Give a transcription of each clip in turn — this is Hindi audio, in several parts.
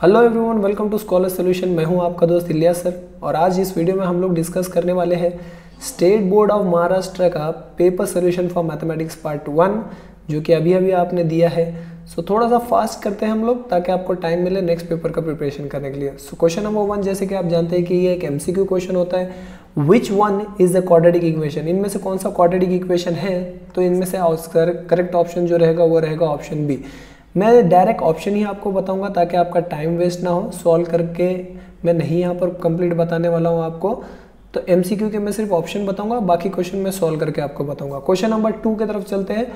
Hello everyone, welcome to scholar solution. मैं हूं आपका दोस्त इलियास सर और आज इस वीडियो में हम लोग डिस्कस करने वाले हैं स्टेट बोर्ड ऑफ महाराष्ट्र का paper solution for mathematics part 1 जो कि अभी आपने दिया है। सो थोड़ा सा फास्ट करते हैं हम लोग ताकि आपको टाइम मिले नेक्स्ट पेपर का प्रिपरेशन करने के लिए। सो क्वेश्चन नंबर 1, जैसे कि आप जानते हैं कि ये एक MCQ क्वेश्चन होता है। Which one is the quadratic equation, इनमें से कौन सा क्वाड्रेटिक इक्वेशन है? तो इनमें से करेक्ट ऑप्शन जो रहेगा वो रहेगा ऑप्शन बी। मैं डायरेक्ट ऑप्शन ही आपको बताऊंगा ताकि आपका टाइम वेस्ट ना हो। सॉल्व करके मैं नहीं यहाँ पर कंप्लीट बताने वाला हूँ आपको, तो MCQ के मैं सिर्फ ऑप्शन बताऊंगा, बाकी क्वेश्चन मैं सॉल्व करके आपको बताऊंगा। क्वेश्चन नंबर 2 की तरफ चलते हैं।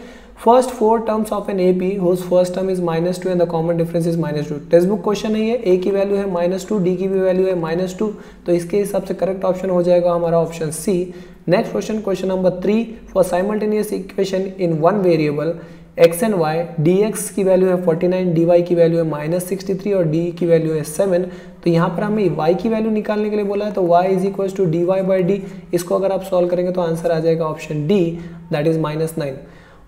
First 4 terms of an AP whose first term is -2 and the common difference is -2। Textbook question है ये। A की वैल्यू है -2, D की भी वैल्यू है -2, तो इसके हिसाब से करेक्ट ऑप्शन हो जाएगा हमारा option C। Next question, question number 3, for simultaneous equation in one variable x and y, dx की वैल्यू है 49, dy की वैल्यू है -63 और d की वैल्यू है 7। तो यहाँ पर हमें y की वैल्यू निकालने के लिए बोला है, तो y is equal to dy/d। इसको अगर आप सॉल्व करेंगे तो आंसर आ जाएगा option D, that is -9।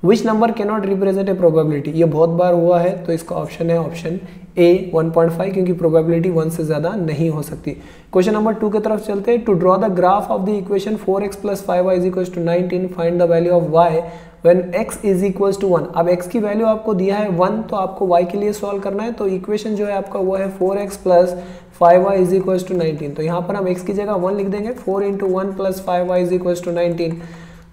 Which number can not represent a probability, ये बहुत बार हुआ है, तो इसका ऑप्शन है ऑप्शन A 1.5, क्योंकि प्रोबेबिलिटी 1 से ज़्यादा नहीं हो सकती। क्वेश्चन नंबर 2 की तरफ चलते हैं। To draw the graph of the equation 4x + 5y is equal to 19, find the value of y when x is equal to 1। अब x की वैल्यू आपको दिया है 1, तो आपको y के लिए सॉल्व करना है। तो इक्वेशन जो है आपका वो है 4x + 5y is equal to 19। तो यहाँ पर हम x की जगह 1 लिख देंगे। 4 × 1 + 5y इज इक्वल टू 19,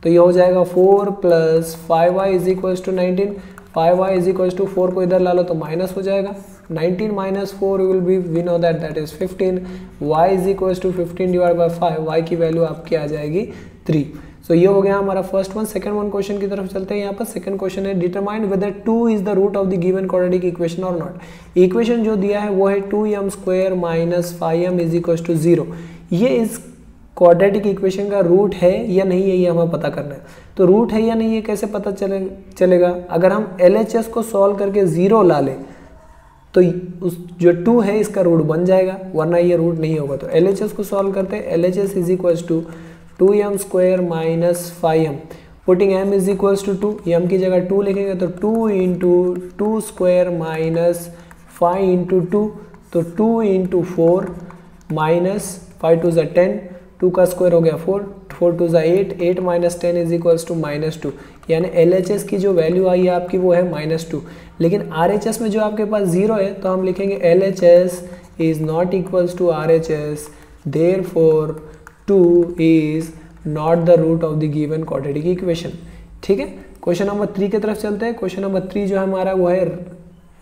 तो ये हो जाएगा 4 + 5y is equal to 19। 5y is equal to 4 को इधर ला लो तो माइनस हो जाएगा। 19 - 4 will be, we know that is 15। y is equal to 15 divide by 5, y की वैल्यू आपकी आ जाएगी 3। सो ये हो गया हमारा first one. Second one question की तरफ चलते हैं। यहाँ पर सेकंड क्वेश्चन है, determine whether 2 is the root of the given quadratic equation और नॉट। इक्वेशन जो दिया है वो है 2m² - 5m is equal to 0। ये इस क्वाड्रेटिक इक्वेशन का रूट है या नहीं है, ये हमें पता करना है। तो रूट है या नहीं ये कैसे पता चलेगा? अगर हम LHS को सॉल्व करके 0 ला लें तो उस जो 2 है इसका रूट बन जाएगा, वरना ये रूट नहीं होगा। तो LHS को सॉल्व करते हैं। LHS is equal to 2m² - 5m, putting m is equal to 2, m की जगह 2 लिखेंगे तो 2 × 2² - 5 × 2, तो 2 × 4 - 5 × 10, 2 का स्क्वायर हो गया 4, 4 × 8, 8 - 10 इज इक्वल टू -2। यानी LHS की जो वैल्यू आई है आपकी वो है -2। लेकिन RHS में जो आपके पास 0 है तो हम लिखेंगे LHS is not equal to RHS, therefore 2 is not the root of the given quadratic equation. ठीक है, क्वेश्चन नंबर 3 की तरफ चलते हैं। क्वेश्चन नंबर 3 जो है हमारा वो है,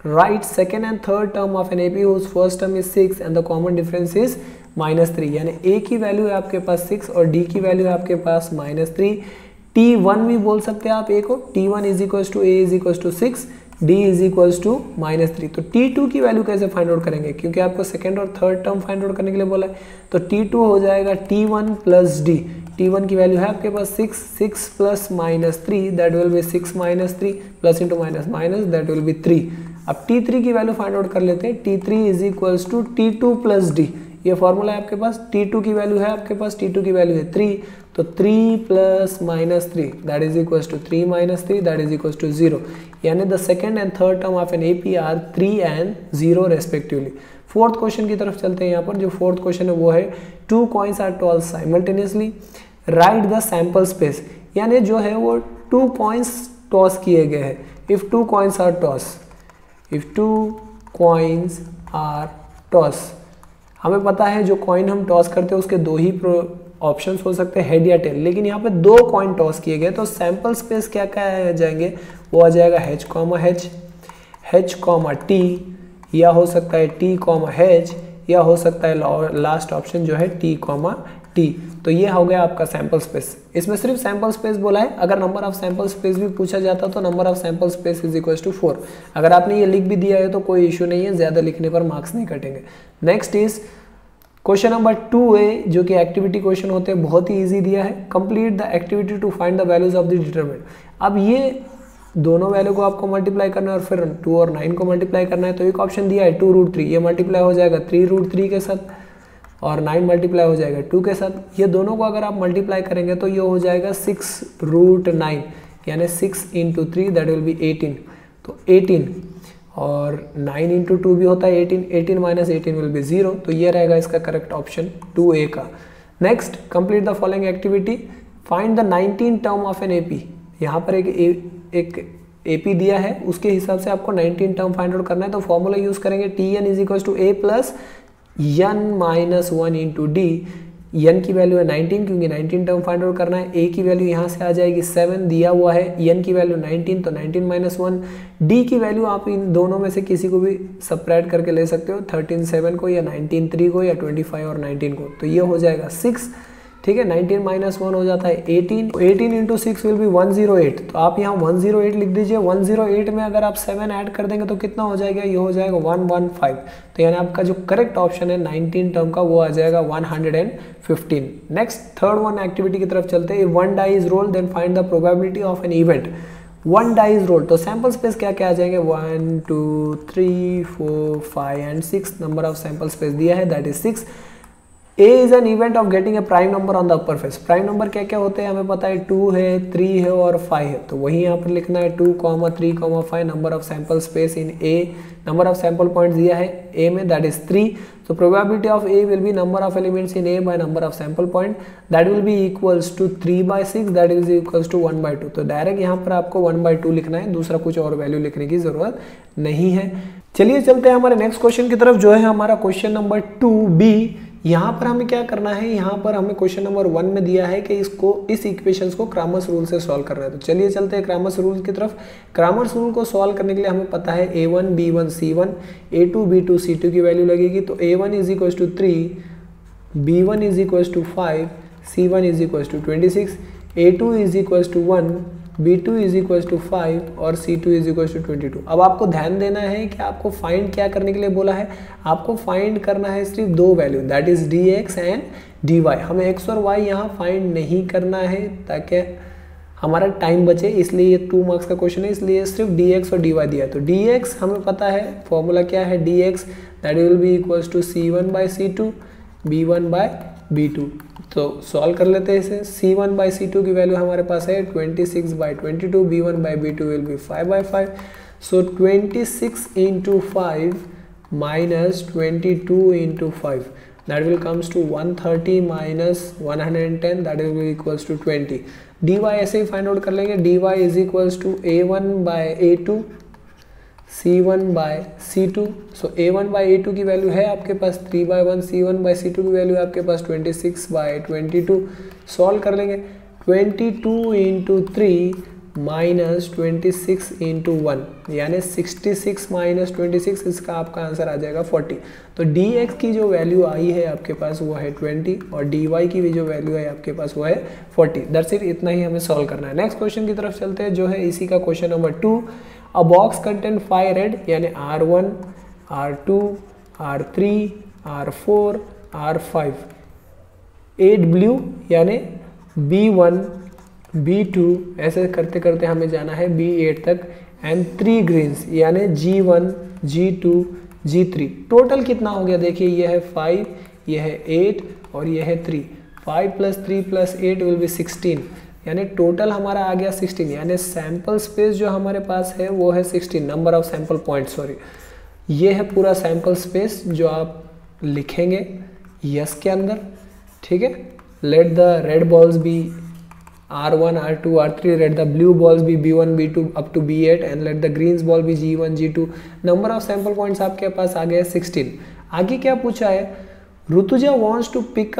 write second and third term of an AP whose first term is 6 and the common difference is -3। यानी A की वैल्यू है आपके पास 6 और D की वैल्यू है आपके पास -3। T1 भी बोल सकते हैं आप A को। T1 is equal to A is equal to 6, D is equal to -3। तो T2 की वैल्यू कैसे फाइंड आउट करेंगे, क्योंकि आपको सेकंड और थर्ड टर्म फाइंड आउट करने के लिए बोला है। तो T2 हो जाएगा T1 + D। T1 की वैल्यू है आपके पास 6, 6 + -3 that will B 6 - 3, plus into minus that will B 3। अब T3 की वैल्यू फाइंड आउट कर लेते हैं। T3 is equal to T2 + D, ये फॉर्मूला है आपके पास। T2 की वैल्यू है आपके पास, T2 की वैल्यू है 3, तो 3 + -3 that is equal to 3 - 3 that is equal to 0। यानी the second and third term of an AP are 3 and 0 respectively. Fourth question की तरफ चलते हैं। यहाँ पर जो फोर्थ क्वेश्चन है वो है, 2 coins are toss simultaneously, write the sample space. यानी जो है वो 2 कॉइन्स टॉस किए गए हैं। If 2 coins are toss, if 2 coins are toss, हमें पता है जो कॉइन हम टॉस करते हैं उसके 2 ही ऑप्शंस हो सकते हैं, हेड या टेल। लेकिन यहाँ पे 2 कॉइन टॉस किए गए, तो सैंपल स्पेस क्या क्या आ जाएंगे, वो आ जाएगा H, H, T, या हो सकता है T, H, या हो सकता है लास्ट ऑप्शन जो है T, T। तो ये हो गया आपका सैंपल स्पेस। इसमें सिर्फ सैंपल स्पेस बोला है। अगर नंबर ऑफ सैंपल स्पेस भी पूछा जाता तो number of sample space is equal to 4। अगर आपने ये लिख भी दिया है तो कोई इशू नहीं है, ज़्यादा लिखने पर मार्क्स नहीं कटेंगे। Next is question number 2A, जो कि एक्टिविटी क्वेश्चन होते हैं, बहुत ही ईजी दिया है। Complete the activity to find the values of the determinant. अब ये दोनों वैल्यू को आपको मल्टीप्लाई करना है और फिर 2 और 9 को मल्टीप्लाई करना है। तो एक ऑप्शन दिया है 2√3, ये मल्टीप्लाई हो जाएगा 3√3 के साथ, और 9 मल्टीप्लाई हो जाएगा 2 के साथ। ये दोनों को अगर आप मल्टीप्लाई करेंगे तो ये हो जाएगा 6√9, यानी 6 × 3 दैट विल बी 18। तो 18 और 9 इंटू 2 भी होता है 18, 18 माइनस 18 विल बी 0, तो ये रहेगा इसका करेक्ट ऑप्शन 2A का। Next, complete the following activity, find the 19 term of an AP। यहाँ पर एक AP दिया है, उसके हिसाब से आपको 19 टर्म फाइंड आउट करना है, तो फॉर्मूला यूज करेंगे TN is equal to A plus N minus 1 into D। n की वैल्यू है 19 क्योंकि 19 टर्म फाइंड आउट करना है। a की वैल्यू यहाँ से आ जाएगी 7 दिया हुआ है, n की वैल्यू 19 तो 19 माइनस 1। d की वैल्यू आप इन दोनों में से किसी को भी सबट्रैक्ट करके ले सकते हो, 13 7 को या 19 3 को या 25 और 19 को, तो ये हो जाएगा 6। ठीक है, 19 माइनस 1 हो जाता है 18, 18 इंटू 6 विल बी 108, तो आप यहाँ 108 लिख दीजिए। 108 में अगर आप 7 ऐड कर देंगे तो कितना हो जाएगा, ये हो जाएगा 115। तो यानी आपका जो करेक्ट ऑप्शन है 19 टर्म का वो आ जाएगा 115। नेक्स्ट थर्ड वन एक्टिविटी की तरफ चलते हैं। One die is roll then find the probability of an event. One die is roll, तो सैंपल स्पेस क्या क्या आ जाएंगे, 1 2 3 4 5 and 6। Number of sample space दिया है that is 6। A is an event of getting a prime number on the upper face. Prime number क्या क्या होते हैं हमें पता है, 2 है, 3 है और 5 है, तो वही यहाँ पर लिखना है 2, 3, 5। Number of sample space in A, number of sample points दिया है A में that is 3। So probability of A will be number of elements in A by number of sample point, that will be equals to 3/6, that is equals to 1/2। तो डायरेक्ट यहाँ पर आपको 1/2 लिखना है, दूसरा कुछ और वैल्यू लिखने की जरूरत नहीं है। चलिए चलते हैं हमारे नेक्स्ट क्वेश्चन की तरफ, जो है हमारा क्वेश्चन नंबर 2B। यहाँ पर हमें क्या करना है, यहाँ पर हमें क्वेश्चन नंबर 1 में दिया है कि इस इक्वेशंस को क्रामर्स रूल से सॉल्व करना है। तो चलिए चलते हैं क्रामर्स रूल की तरफ। क्रामर्स रूल को सॉल्व करने के लिए हमें पता है A1 B1 C1, A2 B2 C2 की वैल्यू लगेगी। तो A1 is equal to 3, B1 is equal to 5, C1 is equal to 26, A2 is equal to 1, B2 is equal to 5 और C2 इज इक्वल टू 22। अब आपको ध्यान देना है कि आपको फाइंड क्या करने के लिए बोला है, आपको फाइंड करना है सिर्फ दो value, that is dx and dy। हमें x और y यहाँ फाइंड नहीं करना है ताकि हमारा टाइम बचे, इसलिए ये 2 मार्क्स का क्वेश्चन है, इसलिए सिर्फ dx और dy दिया है। तो dx हमें पता है फॉर्मूला क्या है, dx that will be equal to C1 by C2 B1 by B2। तो सॉल्व कर लेते हैं इसे। C1 बाई C2 की वैल्यू हमारे पास है 26 by 22, B1 by B2 will be 5 by 5। So 26 into 5 minus 22 into 5 that will comes to 130 minus 110 that will be equals to 20। dy ऐसे ही फाइंड आउट कर लेंगे, dy is equals to A1 by A2 C1 by C2। So A1 by A2 की वैल्यू है आपके पास 3/1, C1 बाई C2 की वैल्यू है आपके पास 26 बाई 22। सॉल्व कर लेंगे, 22 इंटू 3 माइनस 26 इंटू 1 यानी 66 माइनस 26, इसका आपका आंसर आ जाएगा 40। तो dx की जो वैल्यू आई है आपके पास वो है 20 और dy की भी जो वैल्यू है आपके पास वो है 40। दैट्स इट, इतना ही हमें सॉल्व करना है। नेक्स्ट क्वेश्चन की तरफ चलते हैं, जो है इसी का question number 2। A box contain 5 red यानी R1, R2, R3, R4, R5, 8 blue यानी B1, B2, ऐसे करते करते हमें जाना है B8 तक, एंड 3 ग्रीन्स यानी G1, G2, G3। टोटल कितना हो गया देखिए, ये है 5, ये है 8 और ये है 3। 5 + 3 + 8 विल बी 16 यानी टोटल हमारा आ गया 16। यानी सैंपल स्पेस जो हमारे पास है वो है 16, number of sample point, sorry ये है पूरा सैंपल स्पेस जो आप लिखेंगे यस के अंदर। ठीक है, let the red balls be R1, R2, R3, let the blue balls be B1, B2 up to B8 and let the greens ball be G1, G2। Number of sample points आपके पास आ गए 16। आगे क्या पूछा है, Rutuja wants to pick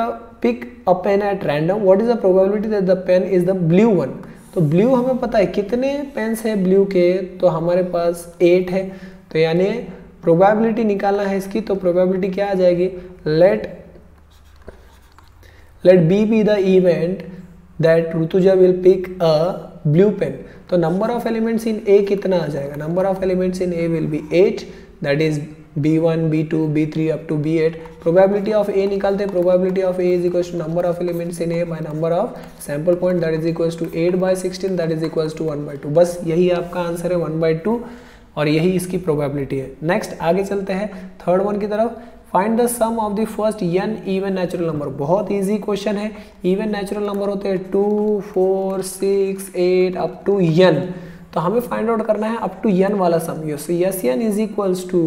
a pen at random, what is the probability that the pen is the blue one। तो ब्लू हमें पता है कितने पेन्स है ब्लू के, तो हमारे पास 8 है, तो यानी प्रोबेबिलिटी निकालना है इसकी, तो प्रोबेबिलिटी क्या आ जाएगी, let B be the event that Rutuja will pick a blue pen. तो number of elements in A कितना आ जाएगा, number of elements in A will be 8, that is B1, B2, B3 up to B8। Probability of A निकालते हैं, probability of A is equals to number of elements in A by number of sample point that is equals to 8/16 that is equals to 1/2। बस यही आपका आंसर है 1/2 और यही इसकी प्रोबेबिलिटी है। नेक्स्ट आगे चलते हैं थर्ड वन की तरफ। Find the sum of the first n even natural number. बहुत इजी क्वेश्चन है। इवन नेचुरल नंबर होते हैं 2, 4, 6, 8 अप टू n। तो हमें फाइंड आउट करना है अप टू n वाला सम। So S n is equals to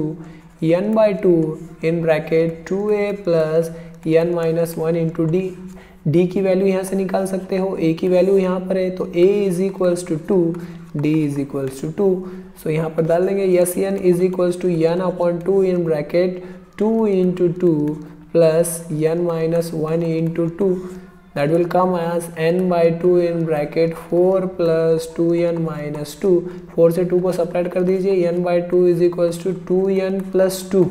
n/2 in bracket 2a plus n minus 1 into d. D की वैल्यू यहाँ से निकाल सकते हो, a की वैल्यू यहाँ पर है तो a is equals to 2, d is equals to 2। So यहाँ पर डाल देंगे S n is equals to n/2 in bracket 2 into 2 plus n minus 1 into 2, that will come as n/2 in bracket 4 plus 2n minus 2। 4 से 2 को सपरेट कर दीजिए, n/2 is equals to 2n plus 2।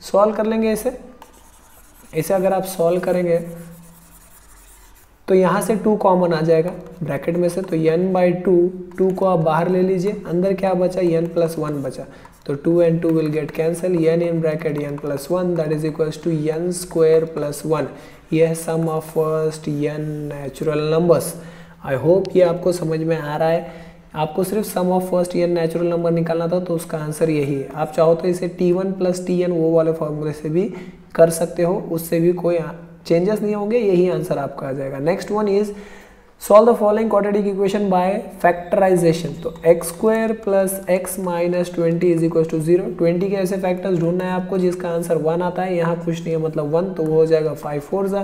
Solve कर लेंगे इसे अगर आप सॉल्व करेंगे तो यहाँ से 2 कॉमन आ जाएगा ब्रैकेट में से, तो n/2 2 को आप बाहर ले लीजिए, अंदर क्या बचा n प्लस 1 बचा, तो 2 and 2 will get cancel, n in bracket n plus 1 that is equals to n square plus 1। यह sum of first n natural numbers. I hope ये आपको समझ में आ रहा है। आपको सिर्फ sum of first n natural number निकालना था, तो उसका आंसर यही है। आप चाहो तो इसे t1 प्लस tn वो वाले फॉर्मूले से भी कर सकते हो, उससे भी कोई चेंजेस नहीं होंगे, यही आंसर आपका आ जाएगा। Next one is solve the following quadratic equation by factorisation. तो x square plus x minus 20 is equal to 0। 20 के ऐसे फैक्टर्स ढूंढना है आपको जिसका आंसर 1 आता है, यहाँ कुछ नहीं है मतलब 1, तो वो हो जाएगा 5 4 ज़ा।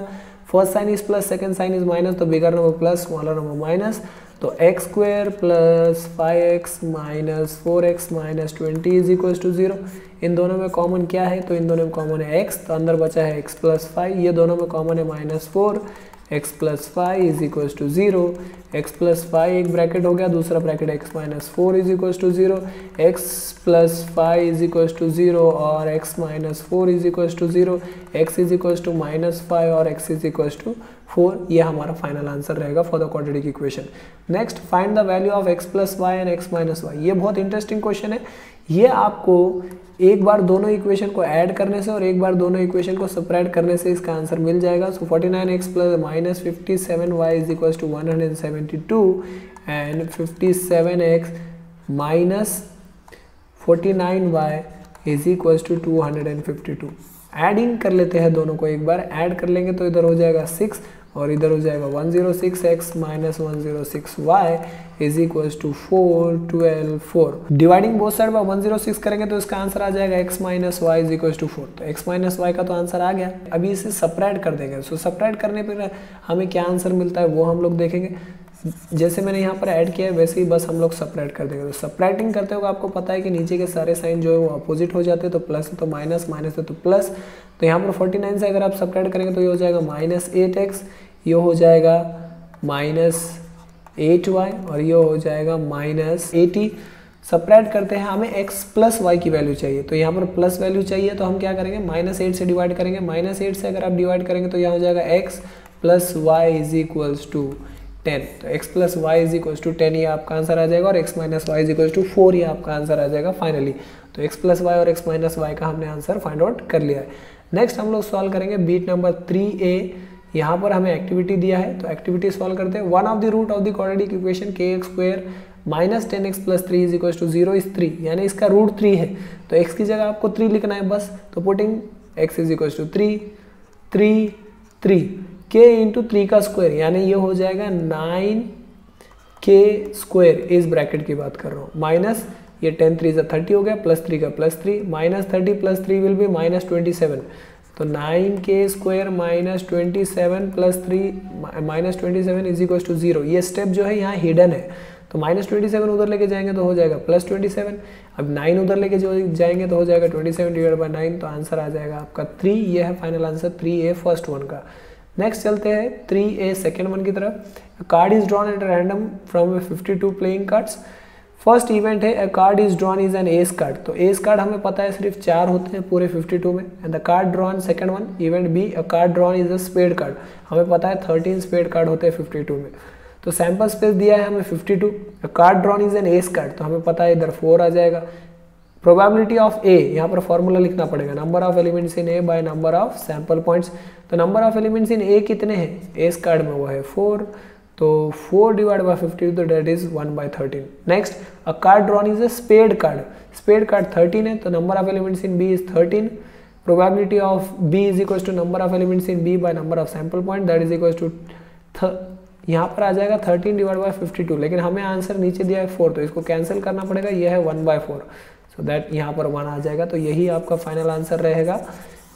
First sign is plus, second sign is minus, तो bigger number plus, smaller number minus, तो x square plus 5x minus 4x minus 20 is equal to 0। इन दोनों में कॉमन क्या है, तो इन दोनों में कॉमन है x, तो अंदर बचा है x प्लस 5, ये दोनों में कॉमन है minus 4, x plus 5 is equal to 0। x plus 5 एक ब्रैकेट हो गया, दूसरा bracket x minus 4 is equal to 0, x plus 5 is equal to 0 और x minus 4 is equal to 0, x is equal to minus 5 और x इज इक्वल टू 4। ये हमारा फाइनल आंसर रहेगा for the quadratic equation. Next find the value of x plus y and x minus y. ये बहुत इंटरेस्टिंग क्वेश्चन है। ये आपको एक बार दोनों इक्वेशन को ऐड करने से और एक बार दोनों इक्वेशन को सब्ट्रैक्ट करने से इसका आंसर मिल जाएगा। So 49x plus minus 57y is equal to 172 and 57x minus 49y is equal to 252। Adding कर लेते हैं दोनों को, एक बार ऐड कर लेंगे तो इधर हो जाएगा 6 और इधर हो जाएगा 106x minus 106y is equal to 4 12 4। Dividing both side by 106 करेंगे तो इसका आंसर आ जाएगा x minus y is equal to 4। तो x माइनस वाई का तो आंसर आ गया। अभी इसे सब्ट्रैक्ट कर देंगे। सो सब्ट्रैक्ट करने पर हमें क्या आंसर मिलता है वो हम लोग देखेंगे। जैसे मैंने यहाँ पर ऐड किया है वैसे ही बस हम लोग सब्ट्रैक्ट कर देंगे। तो सब्ट्रैक्टिंग करते हो आपको पता है कि नीचे के सारे साइन जो है वो अपोजिट हो जाते हैं, तो प्लस है तो माइनस, माइनस है तो प्लस। तो यहाँ पर 49 से अगर आप सब्ट्रैक्ट करेंगे तो ये हो जाएगा माइनस 8x, ये हो जाएगा माइनस 8y और ये हो जाएगा माइनस 80। सब्ट्रैक्ट करते हैं, हमें x प्लस वाई की वैल्यू चाहिए, तो यहाँ पर प्लस वैल्यू चाहिए तो हम क्या करेंगे, माइनस 8 से डिवाइड करेंगे। माइनस 8 से अगर आप डिवाइड करेंगे तो यहाँ हो जाएगा x plus y is equals to 10। तो x plus y is equals to 10 ये आपका आंसर आ जाएगा और x minus y is equals to 4 ये आपका आंसर आ जाएगा फाइनली। तो x प्लस वाई और x माइनस वाई का हमने आंसर फाइंड आउट कर लिया है। नेक्स्ट हम लोग सॉल्व करेंगे बीट नंबर 3a। यहाँ पर हमें एक्टिविटी दिया है तो एक्टिविटी सॉल्व करते हैं। One of the root of the quadratic equation kx square minus 10x plus 3 is equal to 0 is 3, यानी इसका रूट 3 है तो x की जगह आपको 3 लिखना है बस। तो putting x is equal to 3 3 3 k into 3 का स्क्वायर, यानी ये हो जाएगा 9k स्क्वायर, इस ब्रैकेट की बात कर रहा हूँ, माइनस ये 10 3 से 30 हो गया, प्लस 3 का plus 3, minus 30 plus 3 will be minus 27। तो 9k square minus 27 plus 3 minus 27 is equal to 0। ये स्टेप जो है यहाँ हिडन है, तो माइनस 27 उधर लेके जाएंगे तो हो जाएगा प्लस 27। अब 9 उधर लेके जो जाएंगे तो हो जाएगा 27 डिवाइड बाई 9, तो आंसर आ जाएगा आपका 3। ये है final answer 3a first one का। नेक्स्ट चलते हैं 3a सेकेंड वन की तरफ। Card is drawn at random from 52 playing cards. First event है, a card is drawn is an ace card. तो एस कार्ड हमें पता है सिर्फ 4 होते हैं पूरे 52 में। And the card drawn second one event B, a card drawn is a spade card. हमें पता है 13 स्पेड कार्ड होते हैं 52 में। तो सैंपल स्पेस दिया है हमें 52। अ card drawn is an ace card, तो हमें पता है इधर 4 आ जाएगा। प्रोबेबिलिटी ऑफ ए, यहाँ पर फॉर्मूला लिखना पड़ेगा, number of elements in A by number of sample points. तो number of elements in A कितने हैं एस कार्ड में, वो है 4, तो 4 डिवाइड बाय 52 तो that is 1/13। Next, a card drawn is a spade card. Spade card 13 है, तो number of elements in B is 13। Probability of B is equal to number of elements in B by number of sample point, that is equal to यहाँ पर आ जाएगा 13 डिवाइड बाई 52, लेकिन हमें आंसर नीचे दिया है 4, तो इसको कैंसिल करना पड़ेगा, ये है 1/4, सो दैट यहाँ पर 1 आ जाएगा। तो यही आपका फाइनल आंसर रहेगा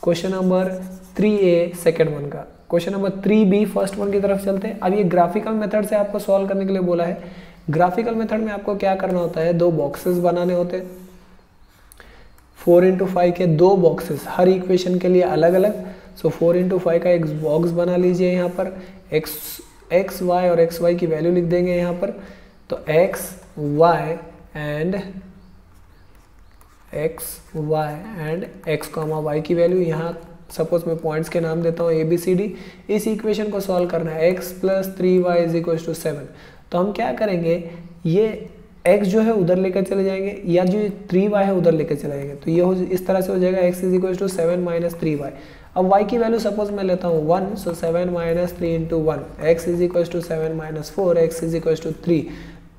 question number 3A second one का। Question number 3B first one की तरफ चलते हैं। अब ये ग्राफिकल मेथड से आपको सॉल्व करने के लिए बोला है। ग्राफिकल मेथड में आपको क्या करना होता है, 2 बॉक्सेस बनाने होते हैं, 4 into 5 के 2 बॉक्सेस, हर इक्वेशन के लिए अलग अलग। सो 4 into 5 का एक बॉक्स बना लीजिए, यहाँ पर एक्स वाई और एक्स वाई की वैल्यू लिख देंगे यहाँ पर। तो x y and x comma y की वैल्यू, यहाँ सपोज मैं पॉइंट्स के नाम देता हूँ ABCD। इस इक्वेशन को सॉल्व करना है, x + 3y = 7। तो हम क्या करेंगे, ये x जो है उधर लेकर चले जाएंगे, या जो 3y है उधर लेकर चले जाएंगे, तो ये इस तरह से हो जाएगा x = 7 - 3y। अब y की वैल्यू सपोज मैं लेता हूँ 1, सो 7 - 3 × 1, x = 7 - 4, x = 3।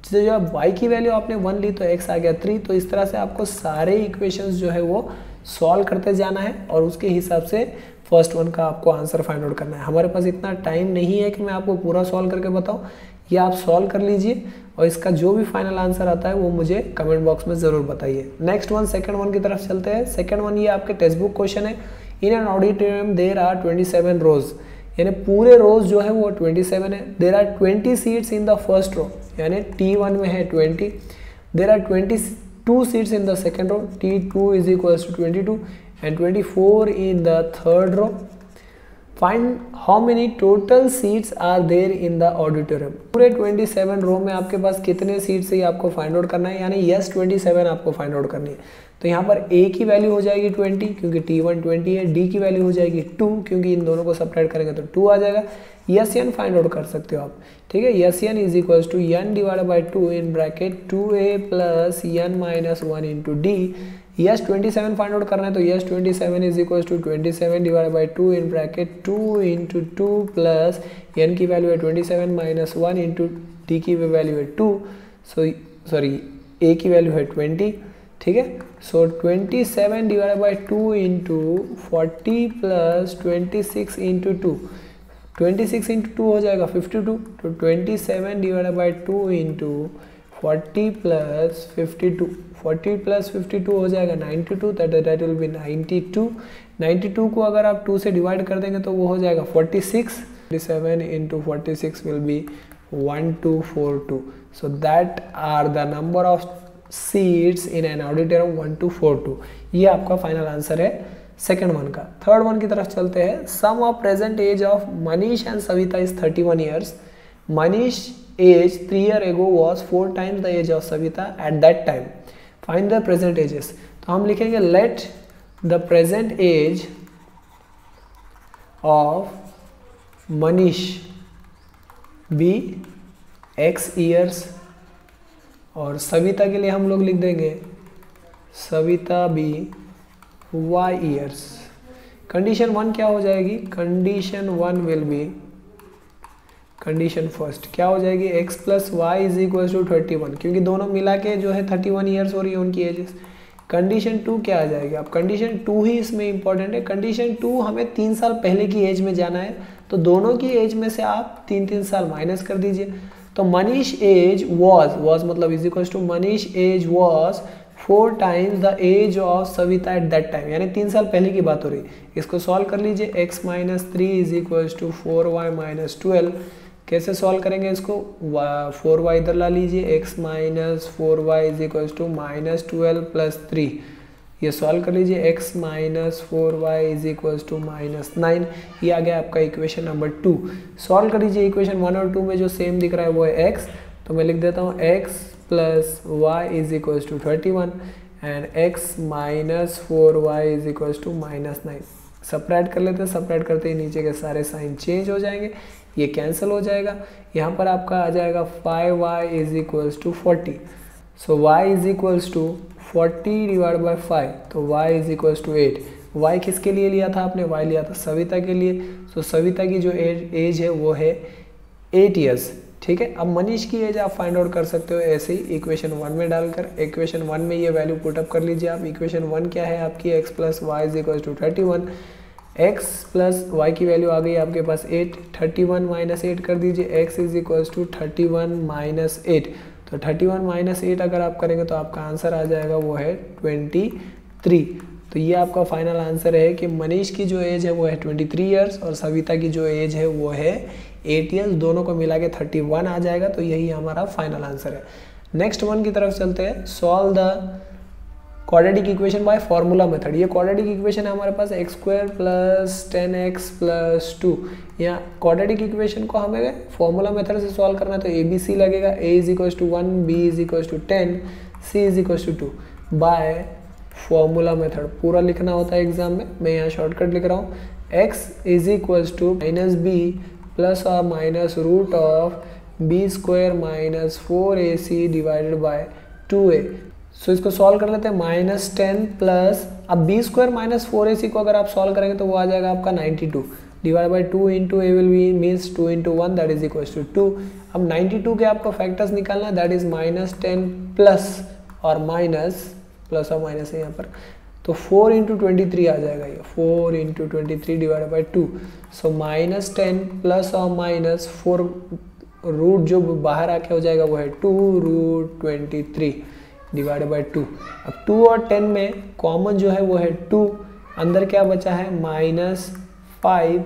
तो जब y की वैल्यू आपने 1 ली तो x आ गया 3। तो इस तरह से आपको सारे इक्वेशंस जो है वो सॉल्व करते जाना है और उसके हिसाब से फर्स्ट वन का आपको आंसर फाइंड आउट करना है। हमारे पास इतना टाइम नहीं है कि मैं आपको पूरा सॉल्व करके बताऊं, ये आप सॉल्व कर लीजिए और इसका जो भी फाइनल आंसर आता है वो मुझे कमेंट बॉक्स में ज़रूर बताइए। नेक्स्ट वन सेकंड वन की तरफ चलते हैं। सेकंड वन ये आपके टेक्स्ट बुक क्वेश्चन है। In an auditorium there are 27 rows, यानी पूरे रोज जो है वो 27 है। There are 20 seats in the first row, यानी T1 में है 20। There are 22 seats in the second row, T2 = 22 and 24 in the third row. Find how many total seats are there in the auditorium. पूरे 27 रो में आपके पास कितने सीट्स है ये आपको फाइंड आउट करना है, यानी यस 27 आपको फाइंड आउट करनी है। तो यहाँ पर A की वैल्यू हो जाएगी 20 क्योंकि T1 20 है, D की वैल्यू हो जाएगी 2 क्योंकि इन दोनों को सब्ट्रैक्ट करेंगे तो 2 आ जाएगा। यस एन फाइंड आउट कर सकते हो आप, ठीक है। Yes n = n / 2 in bracket 2a + n - 1 into d। Yes 27 find out करना है तो yes 27 = 27 / 2 in bracket 2 × 2 plus n की वैल्यू है 27 - 1 into d की वैल्यू है 2, a की वैल्यू है 20, ठीक है। सो 27 / 2 into 40 प्लस 26 × 2, 26 × 2 हो जाएगा 52। तो 27 / 2 into 40 प्लस 52, 40 प्लस 52 हो जाएगा 92, दैट विल बी 92। 92 को अगर आप 2 से डिवाइड कर देंगे तो वो हो जाएगा 46। 27 × 46 will be 1242। So that are the number of seats in an auditorium 1242। ये आपका फाइनल आंसर है सेकेंड वन का। थर्ड वन की तरफ चलते हैं। Sum of present age of Manish and Savita is 31 years। Manish age 3 years ago was 4 times the age of Savita at that time. Find the present ages। तो हम लिखेंगे let the present age of Manish be x years और सविता के लिए हम लोग लिख देंगे Savita be y years। Condition 1 क्या हो जाएगी, condition 1 will be, condition first क्या हो जाएगी, x + y = 31 क्योंकि दोनों मिला के जो है 31 ईयर्स हो रही है उनकी एजेस। कंडीशन 2 क्या आ जाएगी, अब कंडीशन 2 ही इसमें इंपॉर्टेंट है। कंडीशन 2 हमें 3 साल पहले की एज में जाना है, तो दोनों की एज में से आप 3 साल माइनस कर दीजिए। तो मनीष एज was मतलब = Manish age was 4 times the age of Savita at that time, यानी 3 साल पहले की बात हो रही है। इसको सॉल्व कर लीजिए, x - 3 = 4y - 12। कैसे सॉल्व करेंगे इसको, 4y इधर ला लीजिए, x - 4y = -12 + 3। ये सॉल्व कर लीजिए, x - 4y = -9। ये आ गया आपका इक्वेशन नंबर 2। सॉल्व कर लीजिए इक्वेशन 1 और 2 में जो सेम दिख रहा है वो है x, तो मैं लिख देता हूँ x + y = 31 and x - 4y = -9। Subtract कर लेते हैं, सब्ट्रैक्ट करते ही नीचे के सारे साइन चेंज हो जाएंगे, ये कैंसिल हो जाएगा। यहाँ पर आपका आ जाएगा 5y = 40। So y = 40 divide by 5, तो y = 8। y किसके लिए लिया था आपने, y लिया था सविता के लिए। सो सविता की जो एज है वो है 8 years, ठीक है। अब मनीष की एज आप फाइंड आउट कर सकते हो ऐसे ही इक्वेशन 1 में डालकर। इक्वेशन 1 में ये वैल्यू पुटअप कर लीजिए आप। इक्वेशन 1 क्या है आपकी, x + y = 31 x plus Y की वैल्यू आ गई आपके पास 8, 31 माइनस 8 कर दीजिए, x is equals to 31 minus 8। तो 31 माइनस 8 अगर आप करेंगे तो आपका आंसर आ जाएगा वो है 23। तो ये आपका फाइनल आंसर है कि मनीष की जो एज है वो है 23 ईयर्स और सविता की जो एज है वो है 8 ईयर्स, दोनों को मिला के 31 आ जाएगा। तो यही हमारा फाइनल आंसर है। नेक्स्ट वन की तरफ चलते हैं। Solve the quadratic equation bye formula method. ये क्वाड्रेटिक इक्वेशन है हमारे पास x square plus 10x plus 2। यहाँ क्वाड्रेटिक इक्वेशन को हमें फॉर्मूला मेथड से सॉल्व करना है। तो ABC लगेगा, a is equal to 1, b is equal to 10, c is equal to 2 by formula method. पूरा लिखना होता है एग्जाम में, मैं यहाँ शॉर्टकट लिख रहा हूँ। x is equal to minus B plus और minus root of B square minus 4ac divided by 2a। So इसको सॉल्व कर लेते हैं। -10 प्लस, अब बी स्क्वायर माइनस 4ac को अगर आप सॉल्व करेंगे तो वो आ जाएगा आपका 92 divide by 2 into a will be means 2 into 1 that is equal to 2। अब 92 के आपको फैक्टर्स निकालना है, दैट इज -10 प्लस और माइनस, प्लस और माइनस है यहाँ पर, तो 4 इंटू 23 आ जाएगा ये, 4 into 23 divide by 2। So -10 plus और माइनस 4 रूट जो बाहर आके हो जाएगा वो है 2 रूट 23 डिवाइड बाई 2। अब 2 और 10 में कॉमन जो है वो है 2, अंदर क्या बचा है -5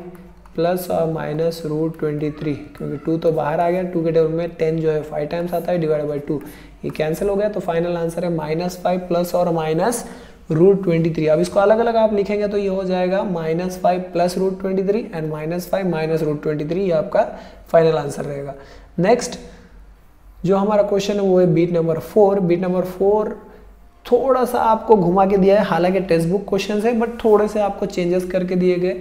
प्लस और माइनस रूट 23, क्योंकि 2 तो बाहर आ गया, 2 के टेबल में 10 जो है 5 टाइम्स आता है डिवाइड बाई 2, ये कैंसिल हो गया। तो फाइनल आंसर है -5 प्लस और माइनस रूट 23। अब इसको अलग अलग आप लिखेंगे तो ये हो जाएगा -5 plus root 23 and -5 minus root 23, ये आपका फाइनल आंसर रहेगा। नेक्स्ट जो हमारा क्वेश्चन है वो है बीट नंबर 4। बीट नंबर 4 थोड़ा सा आपको घुमा के दिया है, हालांकि टेक्स्ट बुक क्वेश्चन है बट थोड़े से आपको चेंजेस करके दिए गए।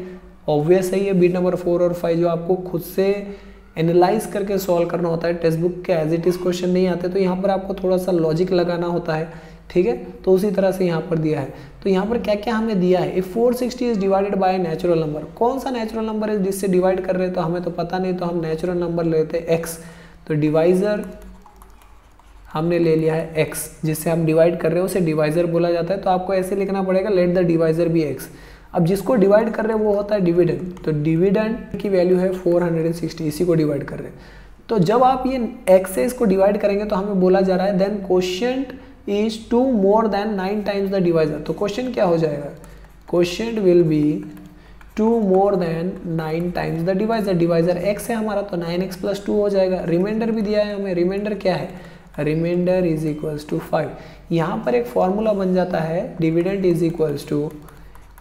ऑब्वियस है ये बीट नंबर 4 और 5 जो आपको खुद से एनालाइज करके सॉल्व करना होता है, टेक्स्ट बुक के एज इट इज क्वेश्चन नहीं आते, तो यहाँ पर आपको थोड़ा सा लॉजिक लगाना होता है, ठीक है। तो उसी तरह से यहाँ पर दिया है। तो यहाँ पर क्या क्या हमें दिया है, if 460 is divided by natural number, कौन सा नेचुरल नंबर है जिससे डिवाइड कर रहे हैं तो हमें तो पता नहीं, तो हम नेचुरल नंबर लेते हैं x। तो डिवाइजर हमने ले लिया है x, जिससे हम डिवाइड कर रहे हैं उसे डिवाइजर बोला जाता है। तो आपको ऐसे लिखना पड़ेगा let the divisor be x। अब जिसको डिवाइड कर रहे हैं वो होता है डिविडेंड, तो डिविडेंड की वैल्यू है 460, इसी को डिवाइड कर रहे हैं। तो जब आप ये x से इसको डिवाइड करेंगे तो हमें बोला जा रहा है then quotient is 2 more than 9 times the divisor. तो क्वेश्चन क्या हो जाएगा, quotient will be 2 more than 9 times the divisor. Divisor x है हमारा तो 9x प्लस 2 हो जाएगा। रिमाइंडर भी दिया है हमें, रिमाइंडर क्या है, रिमाइंडर इज इक्वल्स टू 5। यहाँ पर एक फॉर्मूला बन जाता है, dividend is equals to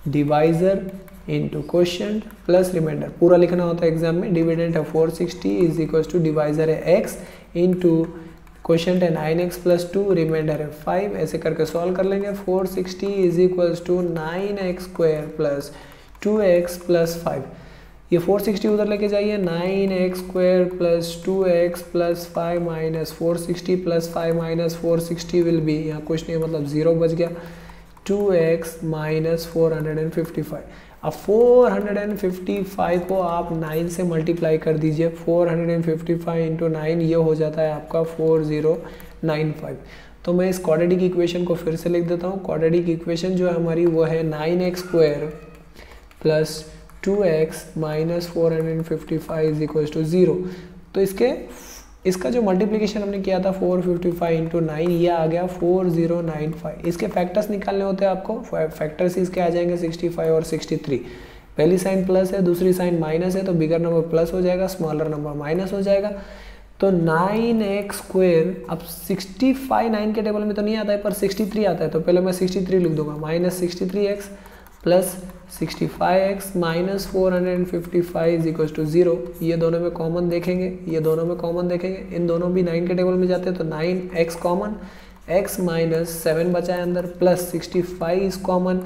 divisor into quotient plus remainder. पूरा लिखना होता है एग्जाम में। डिविडेंड है 460 इज इक्वल्स टू डिवाइजर है x इंटू क्वोशिएंट है 9x प्लस 2, रिमाइंडर है 5, ऐसे करके सॉल्व कर लेंगे। 460 is equals to 9x square plus 2x plus 5, ये 460 उधर लेके जाइए, 9x square plus 2x plus 5 minus 460 plus 5 minus 460 will be, यहाँ कुछ नहीं मतलब 0 बच गया, 2x माइनस 455। अब 455 को आप 9 से मल्टीप्लाई कर दीजिए, 455 इंटू 9 ये हो जाता है आपका 4095। तो मैं इस क्वाड्रेटिक इक्वेशन को फिर से लिख देता हूँ। क्वाड्रेटिक इक्वेशन जो है हमारी वो है 9x square plus 2x minus 455 is equal to 0। तो इसका जो मल्टीप्लिकेशन हमने किया था 455 इंटू 9, ये आ गया 4095। इसके फैक्टर्स निकालने होते हैं आपको, फैक्टर्स इसके आ जाएंगे 65 और 63। पहली साइन प्लस है, दूसरी साइन माइनस है, तो बिगर नंबर प्लस हो जाएगा, स्मॉलर नंबर माइनस हो जाएगा। तो 9x स्क्वायर, अब 65 9 के टेबल में तो नहीं आता है पर 63 आता है, तो पहले मैं 63 लिख दूंगा, minus 63x plus 65x minus 455 is equal to 0। ये दोनों में कॉमन देखेंगे, ये दोनों में कॉमन देखेंगे, इन दोनों भी 9 के टेबल में जाते हैं, तो 9x कॉमन, x माइनस 7 बचा है अंदर, प्लस 65 इज कॉमन,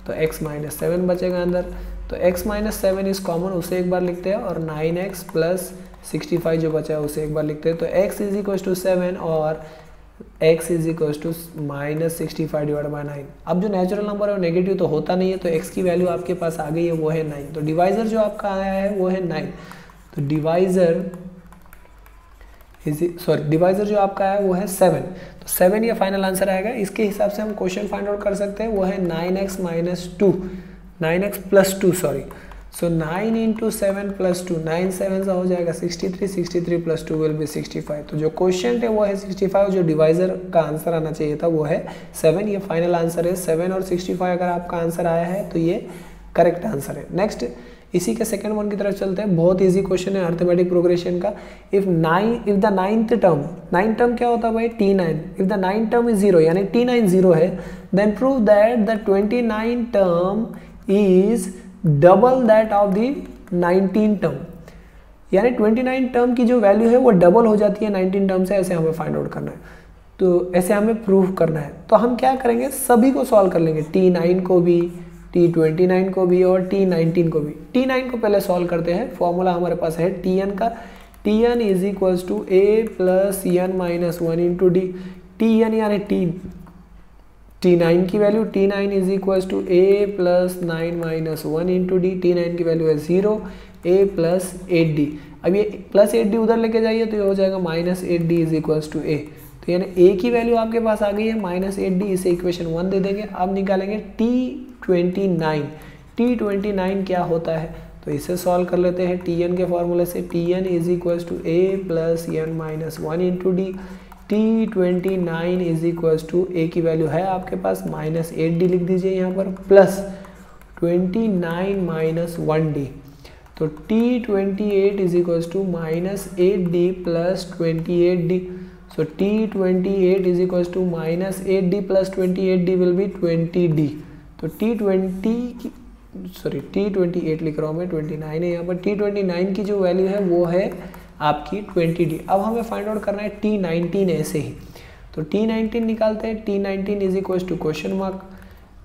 तो x माइनस 7 बचेगा अंदर, तो x माइनस 7 इज कॉमन, उसे एक बार लिखते हैं, और 9x प्लस 65 जो बचा है उसे एक बार लिखते हैं। तो x इज इक्वल टू 7 और x is equal to minus 65 divide by 9। अब जो नेचुरल नंबर है वो नेगेटिव तो होता नहीं है, तो x की वैल्यू आपके पास आ गई है, वो है 9। तो डिवाइजर जो आपका आया है वो है 9। तो डिवाइजर जो आपका है वो है 7। तो 7 ये फाइनल आंसर आएगा। इसके हिसाब से हम क्वेश्चन फाइंड आउट कर सकते हैं, वो है 9x minus 2। 9x plus 2 sorry, so 9 into 7 plus 2, 9 7 हो जाएगा 63, 63 प्लस 2 विल बी 65। तो जो क्वेश्चन है वो है 65, जो डिवाइजर का आंसर आना चाहिए था वो है 7। ये फाइनल आंसर है 7 और 65। अगर आपका आंसर आया है तो ये करेक्ट आंसर है। नेक्स्ट इसी के सेकंड वन की तरफ चलते हैं। बहुत इजी क्वेश्चन है अर्थमेटिक प्रोग्रेशन का। इफ द नाइन्थ टर्म क्या होता है भाई, T9। If the 9th term is 0 यानी T9 0 है, then prove that the 29th term is double that of the 19th term. यानी 29 टर्म की जो वैल्यू है वो डबल हो जाती है 19 टर्म से। ऐसे हमें फाइंड आउट करना है, तो ऐसे हमें प्रूव करना है। तो हम क्या करेंगे, सभी को सॉल्व कर लेंगे, T9 को भी, T29 को भी और T19 को भी। T9 को पहले सॉल्व करते हैं। फॉर्मूला हमारे पास है Tn का, Tn is equals to a plus n minus 1 into d. Tn यानी T9 की वैल्यू, T9 is equals to a plus 9 minus 1 into d. T9 की वैल्यू है 0, a प्लस 8d। अब ये प्लस 8d उधर लेके जाइए तो ये हो जाएगा minus 8d is equals to a। तो यानी a की वैल्यू आपके पास आ गई है माइनस 8d, इसे इक्वेशन 1 दे देंगे। अब निकालेंगे T29। T29 क्या होता है, तो इसे सॉल्व कर लेते हैं Tn के फॉर्मूले से। Tn is equals to a plus n minus 1 into d. T29 is equals to a की वैल्यू है आपके पास माइनस 8d, लिख दीजिए यहाँ पर, प्लस 29 माइनस 1d। तो T28 is equals to minus 8d plus 28d। So T28 is equals to minus 8d plus 28d will be 20d। तो T28 लिख रहा हूँ मैं, 29 है यहाँ पर। T29 की जो वैल्यू है वो है आपकी 20d। अब हमें फाइंड आउट करना है T19 ऐसे ही। तो T19 निकालते हैं। T19 is equals to question mark,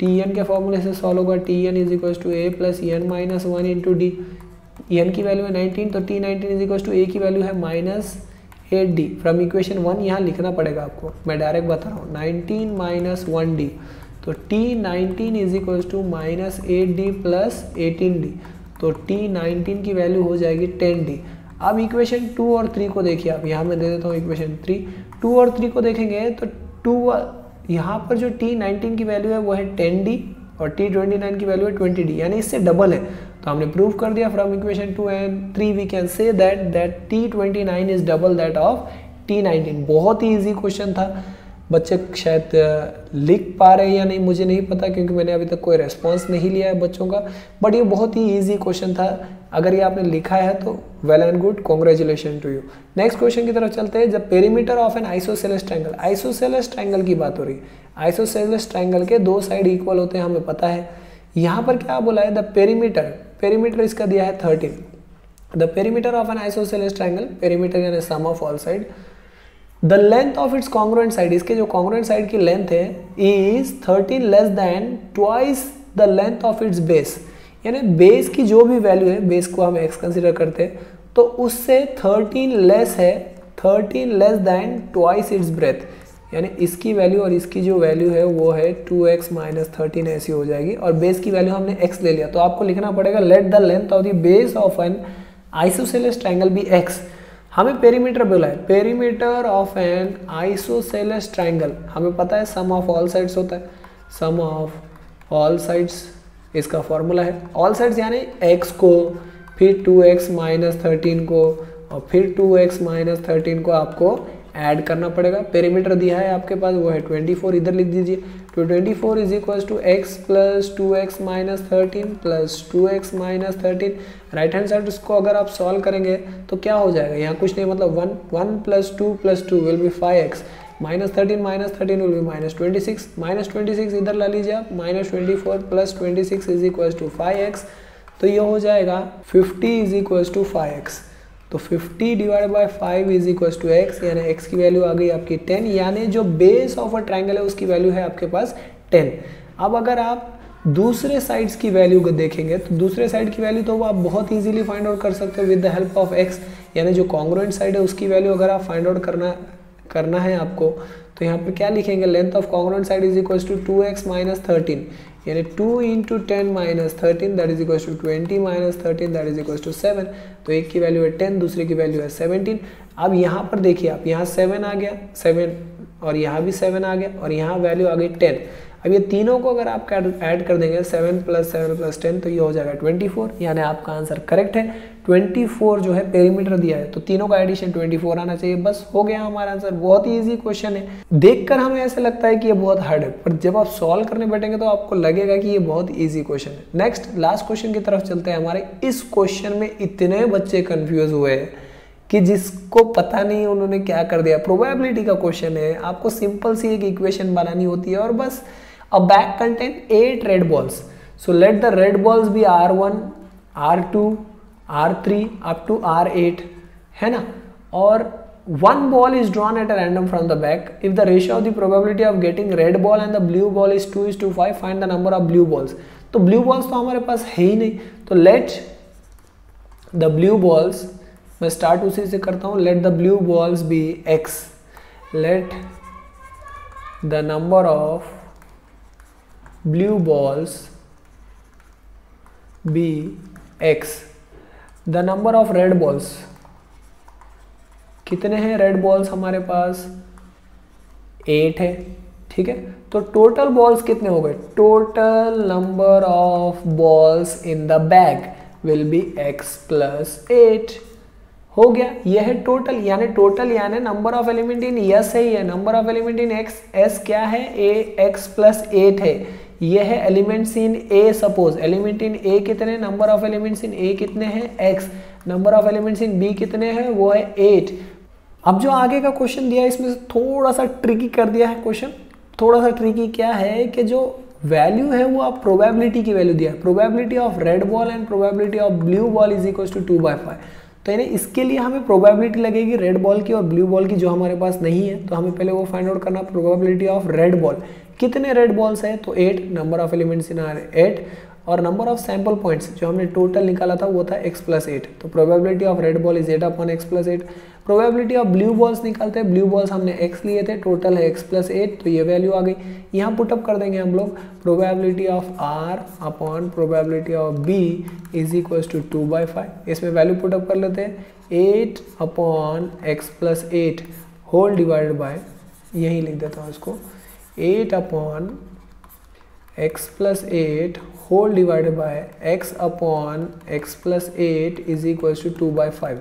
Tn के फॉर्मूले से सॉल्व होगा। Tn is equals to a plus n minus 1 into d. n की वैल्यू है 19, तो T19 is equals to a की वैल्यू है माइनस 8d। फ्रॉम इक्वेशन 1 यहाँ लिखना पड़ेगा आपको, मैं डायरेक्ट बता रहा हूँ, 19 माइनस 1d। तो T19 is equals to minus 8d plus 18d। तो T19 की वैल्यू हो जाएगी 10d। अब इक्वेशन 2 और 3 को देखिए आप, यहाँ मैं दे देता हूँ इक्वेशन 3। 2 और 3 को देखेंगे तो 2 यहाँ पर जो T19 की वैल्यू है वो है 10d और T29 की वैल्यू है 20d, यानी इससे डबल है। तो हमने प्रूव कर दिया from equation 2 and 3 we can say that T29 is double that of T19। बहुत ही इजी क्वेश्चन था। बच्चे शायद लिख पा रहे हैं या नहीं मुझे नहीं पता, क्योंकि मैंने अभी तक कोई रेस्पॉन्स नहीं लिया है बच्चों का, बट ये बहुत ही इजी क्वेश्चन था। अगर ये आपने लिखा है तो well and good, congratulation to you. Next question की तरफ चलते हैं। जब perimeter of an isosceles triangle, isosceles triangle की बात हो रही है। आइसोसेलेस ट्रायंगल के दो साइड इक्वल होते हैं, हमें पता है। यहाँ पर क्या बोला है, द पेरीमीटर इसका दिया है 13। The perimeter of an isosceles triangle, perimeter यानी sum of all side, the length of its congruent side, इसके जो कॉन्ग्रुएंट साइड की लेंथ है is 13 less than twice the length of its base. यानी बेस की जो भी वैल्यू है, बेस को हम x कंसिडर करते हैं, तो उससे 13 लेस है, 13 less than twice its breath. यानी इसकी वैल्यू और इसकी जो वैल्यू है वो है 2x माइनस 13 ऐसी हो जाएगी, और बेस की वैल्यू हमने x ले लिया। तो आपको लिखना पड़ेगा let the length of the base of an isosceles triangle be x। हमें पेरीमीटर बोला है, perimeter of an isosceles triangle, हमें पता है सम ऑफ ऑल साइड्स होता है, सम ऑफ ऑल साइड्स इसका फॉर्मूला है। ऑल साइड्स यानी x को, फिर 2x माइनस 13 को, और फिर 2x माइनस 13 को आपको ऐड करना पड़ेगा। पेरीमीटर दिया है आपके पास वो है 24, इधर लिख दीजिए। तो 24 is equals to x plus 2x minus 13 plus 2x minus 13। Right hand side इसको अगर आप सॉल्व करेंगे तो क्या हो जाएगा, यहाँ कुछ नहीं, मतलब 1 plus 2 will be 5x, minus 13 will be minus 26, minus 26 इधर ला लीजिए आप, minus 24 plus 26 is equals to 5x। तो ये हो जाएगा 50 इज इक्वल्स टू 5x। तो 50 divide by 5 is equals to x, यानी x की वैल्यू आ गई आपकी 10, यानी जो बेस ऑफ अ ट्रायंगल है उसकी वैल्यू है आपके पास 10। अब अगर आप दूसरे साइड्स की वैल्यू को देखेंगे तो दूसरे साइड की वैल्यू तो वो आप बहुत इजीली फाइंड आउट कर सकते हो with the help of x। यानी जो कॉन्ग्रुएंट साइड है उसकी वैल्यू अगर आप फाइंड आउट करना है आपको, तो यहाँ पे क्या लिखेंगे, length of congruent side is equals to 2x minus 13, यानी 2 into 10 minus 13 that is equals to 20 minus 13 that is equals to 7। तो एक की वैल्यू है 10, दूसरे की वैल्यू है 17। अब यहाँ पर देखिए आप, यहाँ 7 आ गया, 7, और यहाँ भी 7 आ गया, और यहाँ वैल्यू आ गई 10। अब ये तीनों को अगर आप ऐड कर देंगे 7 + 7 + 10 तो ये हो जाएगा 24, यानी आपका आंसर करेक्ट है। 24 जो है पेरीमीटर दिया है, तो तीनों का एडिशन 24 आना चाहिए। बस हो गया हमारा आंसर। बहुत ही ईजी क्वेश्चन है, देखकर हमें ऐसे लगता है कि ये बहुत हार्ड है, पर जब आप सॉल्व करने बैठेंगे तो आपको लगेगा कि ये बहुत ईजी क्वेश्चन है। नेक्स्ट लास्ट क्वेश्चन की तरफ चलते हैं। हमारे इस क्वेश्चन में इतने बच्चे कंफ्यूज हुए हैं कि जिसको पता नहीं उन्होंने क्या कर दिया। प्रोबेबिलिटी का क्वेश्चन है, आपको सिंपल सी एक इक्वेशन बनानी होती है और बस a bag contain 8 red balls, so let the red balls be R1, R2, R3 up to R8, है ना। और one ball is drawn at a random from the bag. If the ratio of the probability of getting red ball and the blue ball is 2:5, find the number of blue balls. तो blue balls तो हमारे पास है ही नहीं, तो let the blue balls, मैं स्टार्ट उसी से करता हूँ, let the blue balls be x, let the number of blue balls be x, the number of red balls, कितने हैं रेड बॉल्स हमारे पास, 8 है, ठीक है। तो टोटल बॉल्स कितने हो गए, total number of balls in the bag will be x + 8, हो गया। यह है टोटल, यानी number of element in S है, ये number of element in X, S क्या है, x + 8 है। ये है elements in A, suppose element in A कितने, number of elements in A कितने हैं x, number of elements in B कितने हैं, वो है 8। अब जो आगे का क्वेश्चन दिया है इसमें से थोड़ा सा ट्रिकी कर दिया है क्वेश्चन। थोड़ा सा ट्रिकी क्या है कि जो वैल्यू है वो आप प्रोबेबिलिटी की वैल्यू दिया है, probability of red ball and probability of blue ball is equal to 2/5। तो यानी इसके लिए हमें प्रोबेबिलिटी लगेगी रेड बॉल की और ब्लू बॉल की, जो हमारे पास नहीं है, तो हमें पहले वो फाइंड आउट करना प्रोबेबिलिटी ऑफ रेड बॉल। कितने रेड बॉल्स है, तो 8, number of elements in are 8, और नंबर ऑफ सैंपल पॉइंट्स जो हमने टोटल निकाला था वो था x + 8, तो probability of red ball is 8/x + 8। Probability of blue balls निकालते हैं, ब्लू बॉल्स हमने x लिए थे, टोटल है x + 8, तो ये वैल्यू आ गई। यहाँ पुटअप कर देंगे हम लोग, probability of r upon probability of b is equal to 2/5। इसमें वैल्यू पुटअप कर लेते हैं, 8/x + 8 होल डिवाइडेड बाय, यही लिख देता हूँ इसको, 8/x + 8 whole divided by x/x + 8 is equal to 2/5।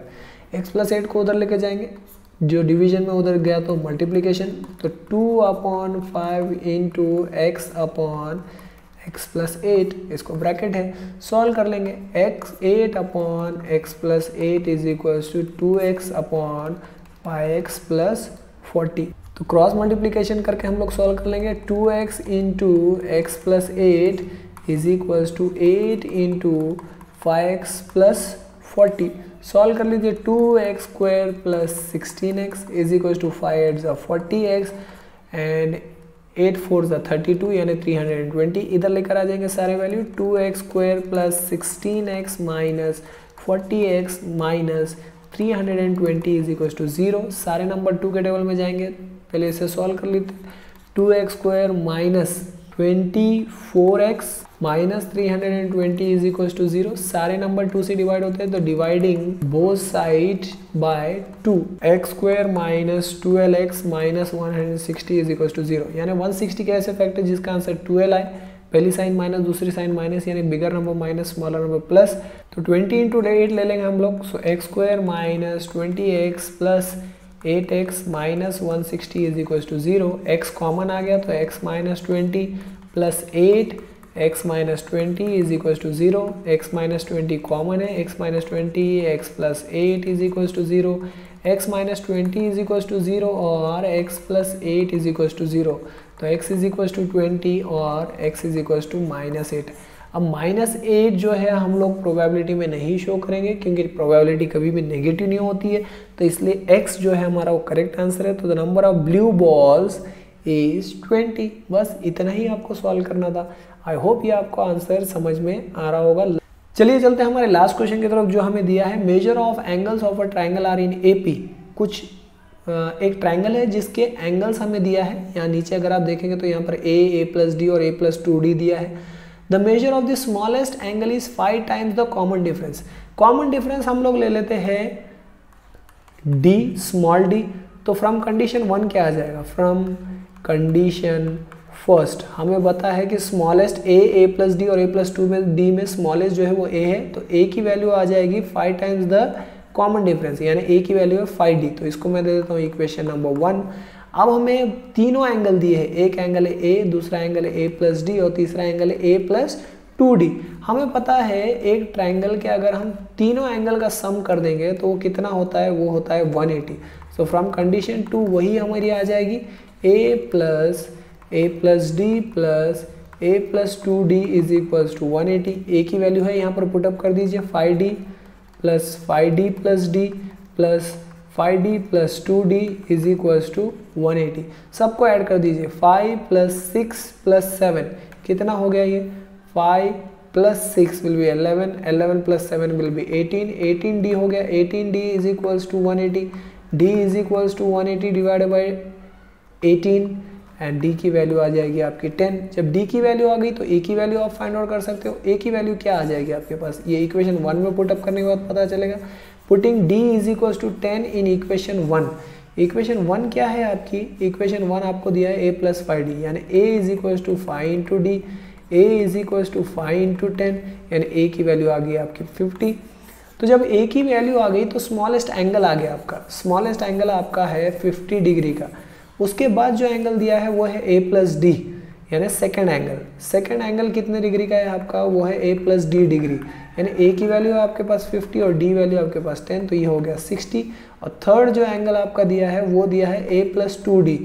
x + 8 को उधर लेके जाएंगे, जो डिवीजन में उधर गया तो मल्टीप्लिकेशन, तो 2/5 इंटू x/x + 8, इसको ब्रैकेट है, सॉल्व कर लेंगे। 8/x + 8 is equal to 2x/πx + 40। तो क्रॉस मल्टीप्लिकेशन करके हम लोग सॉल्व कर लेंगे। 2x into x + 8 is equal to 8 into 5x + 40। Solve कर लीजिए, 2x² + 16x is equal to 5 8 40x and 8 4 32, यानी 320। इधर लेकर आ जाएंगे सारे value, 2x² + 16x minus 40x minus 320 is equal to 0। सारे नंबर 2 के टेबल में जाएंगे, पहले इसे सॉल्व कर लेते हैं। 2x² minus 24x minus 320 is equal to 0। सारे नंबर 2 से डिवाइड होते हैं, तो dividing both side by 2, x² minus 12x minus 160 is equal to 0, यानी 160 के ऐसे फैक्टर जिसका आंसर 12 आए, पहली साइन माइनस दूसरी साइन माइनस, यानी bigger number minus smaller number plus. तो 20 इंटू 8 ले लेंगे हम लोग, so x² minus 20x plus 8x minus 160 is equal to 0। x common आ गया तो x minus 20 plus 8 x minus 20 is equal to 0। x minus 20 common है, x minus 20 x plus 8 is equal to 0। x minus 20 is equal to 0 और x plus 8 is equal to 0, तो x इज इक्वल टू 20 और x इज इक्वल टू -8। अब -8 जो है हम लोग प्रोबेबिलिटी में नहीं शो करेंगे, क्योंकि प्रोबेबिलिटी कभी भी नेगेटिव नहीं होती है, तो इसलिए x जो है हमारा वो करेक्ट आंसर है। तो the number of blue balls is 20। बस इतना ही आपको सॉल्व करना था। आई होप ये आपको आंसर समझ में आ रहा होगा। चलिए चलते हैं हमारे लास्ट क्वेश्चन की तरफ, जो हमें दिया है measure of angles of a triangle are in AP। कुछ एक ट्राइंगल है जिसके एंगल्स हमें दिया है, यहाँ नीचे अगर आप देखेंगे तो यहाँ पर a + d और a + 2d दिया है। The measure of the smallest angle is 5 times the common difference. Common difference हम लोग ले लेते हैं d, स्मॉल d। तो फ्रॉम कंडीशन 1 क्या आ जाएगा, फ्रॉम कंडीशन फर्स्ट हमें पता है कि स्मॉलेस्ट ए प्लस डी और ए प्लस टू में डी में स्मॉलेस्ट जो है वो ए है, तो ए की वैल्यू आ जाएगी 5 टाइम्स द कॉमन डिफरेंस, यानी ए की वैल्यू है 5d। तो इसको मैं दे देता हूँ इक्वेशन नंबर 1। अब हमें तीनों एंगल दिए हैं, एक एंगल है ए, दूसरा एंगल है ए प्लस डी और तीसरा एंगल है ए प्लस 2d। हमें पता है एक ट्राइंगल के अगर हम तीनों एंगल का सम कर देंगे तो वो कितना होता है, वो होता है 180। सो फ्रॉम कंडीशन 2 वही हमारी आ जाएगी A plus D plus A plus 2d is equals to 180। A की वैल्यू है यहाँ पर पुटअप कर दीजिए 5d plus 5d plus D plus 5d plus 2d is equals to 180। सबको ऐड कर दीजिए, 5 प्लस 6 प्लस 7 कितना हो गया ये, 5 plus 6 will be 11, 11 plus 7 will be 18, 18d हो गया, 18d is equals to 180, d is equals to 180 divided by 18 and d की वैल्यू आ जाएगी आपकी 10। जब d की वैल्यू आ गई तो a की वैल्यू आप फाइंड आउट कर सकते हो। a की वैल्यू क्या आ जाएगी आपके पास, ये इक्वेशन 1 में पुटअप करने के बाद पता चलेगा। Putting d is equals to 10 in equation 1। Equation 1 क्या है आपकी, इक्वेशन 1 आपको दिया है a प्लस 5d, यानी a is equals to 5 into D, a is equals to 5 into 10, यानी a की वैल्यू आ गई आपकी 50। तो जब a की वैल्यू आ गई तो स्मॉलेस्ट एंगल आ गया आपका, स्मॉलेस्ट एंगल आपका है 50 डिग्री का। उसके बाद जो एंगल दिया है वो है a प्लस डी, यानी सेकेंड एंगल। सेकेंड एंगल कितने डिग्री का है आपका, वो है a प्लस डी डिग्री, यानी a की वैल्यू है आपके पास 50 और d वैल्यू आपके पास 10, तो ये हो गया 60। और थर्ड जो एंगल आपका दिया है वो दिया है a प्लस 2d,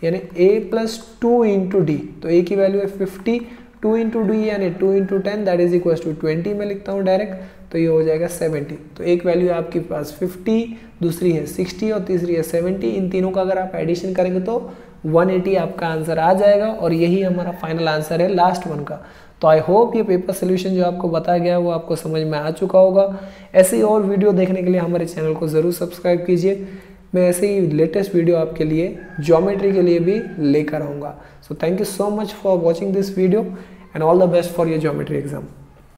यानी a प्लस 2 इंटू डी, तो a की वैल्यू है 50, 2 इंटू डी यानी 2 into 10 that is equal to 20 में लिखता हूँ डायरेक्ट, तो ये हो जाएगा 70। तो एक वैल्यू है आपके पास 50, दूसरी है 60 और तीसरी है 70। इन तीनों का अगर आप एडिशन करेंगे तो 180 आपका आंसर आ जाएगा और यही हमारा फाइनल आंसर है लास्ट वन का। तो आई होप ये पेपर सोल्यूशन जो आपको बताया गया वो आपको समझ में आ चुका होगा। ऐसे ही और वीडियो देखने के लिए हमारे चैनल को ज़रूर सब्सक्राइब कीजिए। मैं ऐसे ही लेटेस्ट वीडियो आपके लिए ज्योमेट्री के लिए भी लेकर आऊँगा। So thank you so much for watching this video and all the best for your geometry exam.